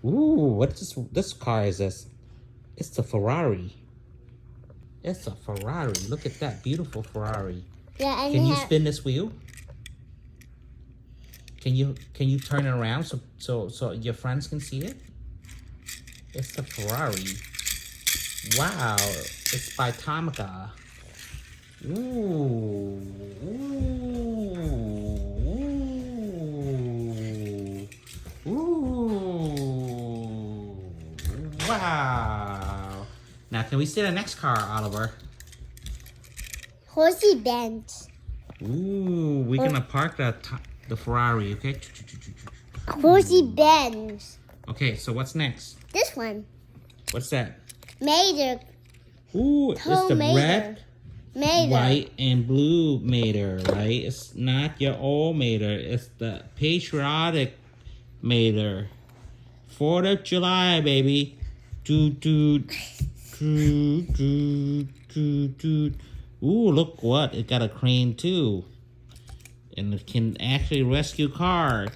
Ooh, what's this? This car is this? It's a Ferrari. It's a Ferrari. Look at that beautiful Ferrari. Yeah, and Can you spin this wheel? Can you turn it around so your friends can see it? It's a Ferrari. Wow, it's by Tomica. Ooh, ooh, ooh, wow. Now, can we see the next car, Oliver? Horsey Benz. Ooh, we're gonna park the Ferrari, okay? Horsey Benz. Okay, so what's next? This one. What's that? Mater. Ooh, it's the red, Mater. white, and blue Mater, right? It's not your old Mater. It's the patriotic Mater. 4th of July, baby. Doot, doot, doot, doot, doot, doot. Ooh, look what. It got a crane, too. And it can actually rescue cars.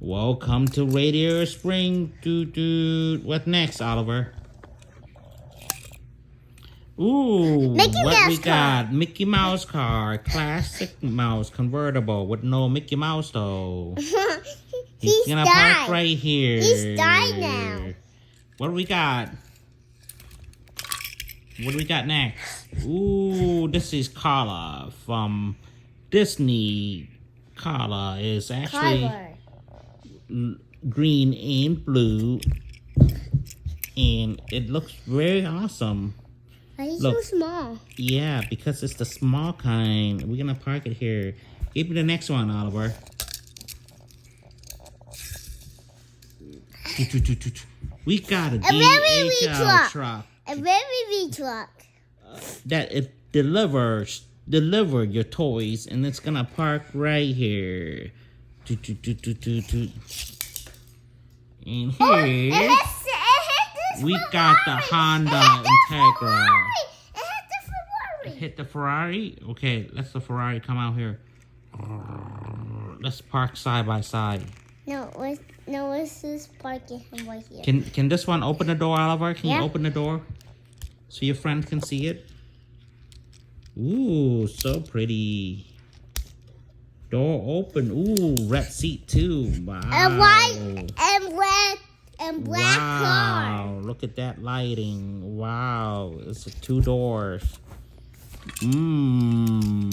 Welcome to Radiator Spring. Doot, doot. What next, Oliver? Ooh, what we got? Mickey Mouse car, classic mouse, convertible with no Mickey Mouse though. He's gonna park right here. He's died now. What do we got? What do we got next? Ooh, this is Carla from Disney. Carla is actually green and blue, and it looks very awesome. Why is it so small? Yeah, because it's the small kind. We're gonna park it here. Give me the next one, Oliver. We got a DHL truck. A very big truck. That it deliver your toys, and it's gonna park right here. And here we got the Honda Integra. It hit the Ferrari? Okay, let's the Ferrari come out here. Let's park side by side. No, let's just park it right here. Can this one open the door, Oliver? Can you Yeah. open the door so your friend can see it? Ooh, so pretty. Door open. Ooh, red seat too. Wow. And white and red and black car. Wow, look at that lighting. Wow, it's 2 doors. Mmm.